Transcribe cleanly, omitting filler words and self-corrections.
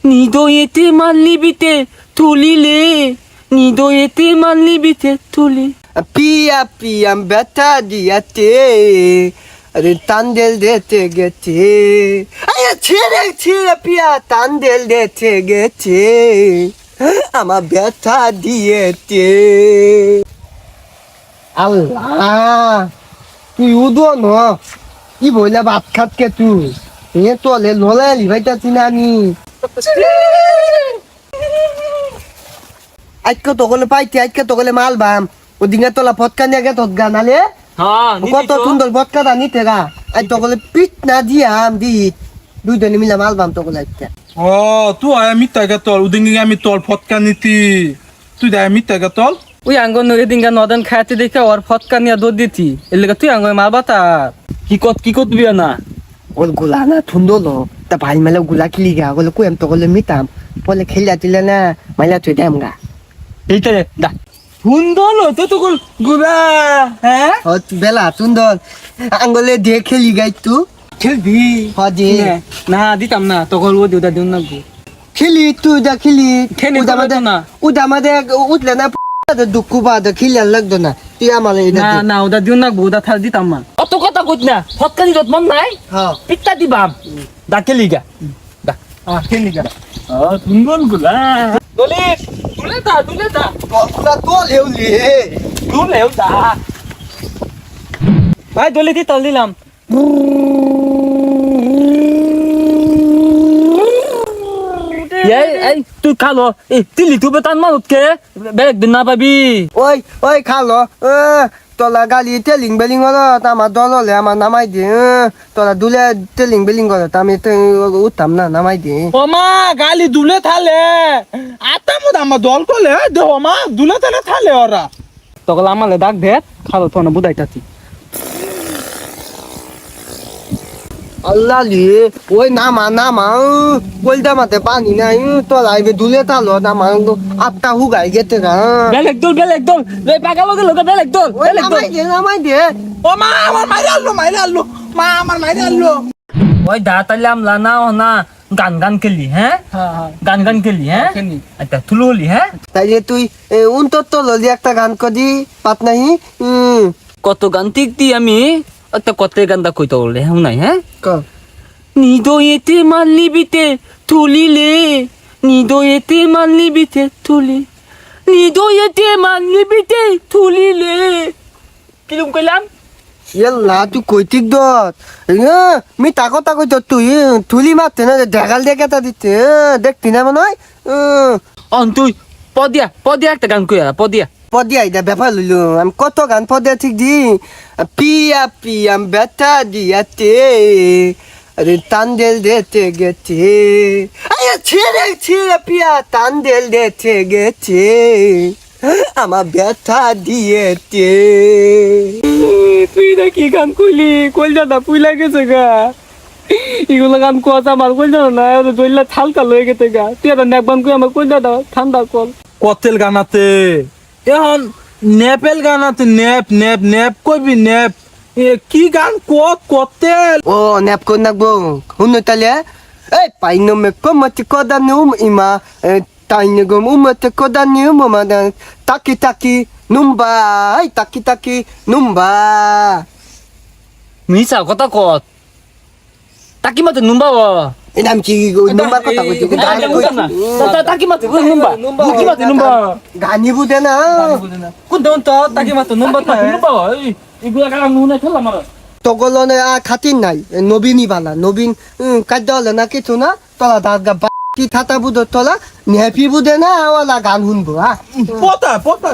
নিদয়েতে মাল্লিবিতে তুলিলে নিদয়েতে মাল্লিবিতে তুলি পিয়া পিয়া ব্যথা দিয়াতে আরে তান্দেল দিতে গেছে আরে ছেড়ে ছেড়ে পিয়া তান্দেল দিতে গেছে আমার ব্যথা দিয়েছে আল্লাহ তুই উদো ন কি বইলা ভাত খাতকে তুই এ তোলে লোলা লিভাইতাছি না আমি আজকে তো গলে পাইতে আজকে তো গলে মাল বাম ওদিকে তোলা ফটকা নিয়ে গে তোর গানালে হ্যাঁ কত সুন্দর ফটকা দা নিতে গা আজ তো গলে পিট না দিয়াম দি দুইজনে মিলে মাল বাম তো গলে আজকে ও তুই আয় মিথ্যা তল উদিন আমি তল ফটকা নিতি তুই দেয় মিথ্যা তল ওই আঙ্গন নগে দিনগা নদন খাইতে দেখে ওর ফটকা নিয়ে দৌড় দিতি এর লেগে তুই আঙ্গন মারবা তা কি করবি না ওল গুলা না থুন্দলো তা ভাই মেলে গুলা খেলি গা গলে কুয়াম তো গলে মিতাম বলে খেলা দিলে না মাইলা তুই দেম গা এইটা দা সুন্দর তো তো গুলা হ্যাঁ ও বেলা সুন্দর আঙ্গলে দিয়ে খেলি গাই তু খেলবি হজি না দিতাম না তখন ও দিদা দিন না খেলি তুই যা খেলি খেলি না উদা মাদে উঠলে না দুঃখ বাদ খেলি লাগতো না তুই আমার না না ওটা দিন না ওটা থাল দিতাম না অত কথা কইত না ফটকা দিত মন নাই হ্যাঁ পিটটা দিবাম দা খেলি গা দা খেলি গা সুন্দর গুলা দলিস তুলে দা তোরা তো লেউলি তুলেও দা ভাই দলি দি তল দিলাম এই তুই খালো এই তিলি তুই বেতান মানুষকে বেলেগ দিন না পাবি ওই খালো তোলা গালি টেলিং বেলিং হলো আমার দল হলে আমার নামাই দে তোরা দুলে টেলিং বেলিং করে আমি তো উঠতাম না নামাই দে ও মা গালি দুলে থালে আতামুদ আমার দল করলে দে ও মা দুলে থালে থালে ওরা তখন আমালে ডাক দে খালো তো না বুঝাইতাছি আল্লাহ লি ওই নামা বলতে মাতে পানি নাই তোলা আইবে দুলে তালো আমার আটটা হুগাই গেতে গা বেলেগ দল এই পাগল গেল বেলেগ দল নামাই দে ও মা আমার মাইরে আনলো মা আমার মাইরে আনলো ওই দাঁতালাম লানা না গান খেলি হ্যাঁ গান খেলি হ্যাঁ আচ্ছা তুললি হ্যাঁ তাই যে তুই উন্তর তো ললি একটা গান করি পাত নাই কত গান ঠিক দি আমি একটা কত গানটা কইতে বললে হ্যাঁ নাই হ্যাঁ ক নিদয়েতে মাল্লিবিতে তুলিলে নিদয়েতে মাল্লিবিতে তুলি নিদয়েতে মাল্লিবিতে তুলিলে কিরম কইলাম ইয়াল্লা তুই কইতিক দত মি তাকতা কইত তুই তুলি মারতে না ঢাকাল দিয়ে কেতা দিতে দেখতি না মনে হয় অন তুই পদিয়া একটা গান কইয়া পদিয়া পদিয়া এটা ব্যাপার লইলো আমি কত গান পদিয়া ঠিক দি পিয়া পিয়া ব্যথা দিয়াতে আরে তান্দেল দিতে গেছে আরে ছেড়ে ছেড়ে পিয়া তান্দেল দিতে গেছে আমার ব্যথা দিয়েছে তুই না কি গান কইলি কইলাটা পুইলা গেছে গা এগুলো গান কথা আমার কইলা না দইলা থালকা লয়ে গেছে গা তুই একটা নেক গান কই আমার কইলাটা ঠান্ডা কল কতেল গানাতে এখন নেপেল গানাতে নেপ কইবি নেপ কি গান কতেল ও নেপ কোন নাকবো হুনো তালে এই পাইনো মে কমতি কোদানুম ইমা তাইনে গম উমতে কোদানুম মাদা taki numba ay taki numba মিছা কথা কত তাকি মাতে নুম্বা inam ki numba kota ko gani ko তাকি মাতে নুম্বা কি মাতে নুম্বা gani bu dena কোন দন তো তাকি মাতে নুম্বা নুম্বা এগুলা গান নুনে খেলা মার togolone a khatin nai nobini bala nobin kadole na kitu na tola daga ki thata bu do tola nepi bu dena wala gan hun bu ha পতা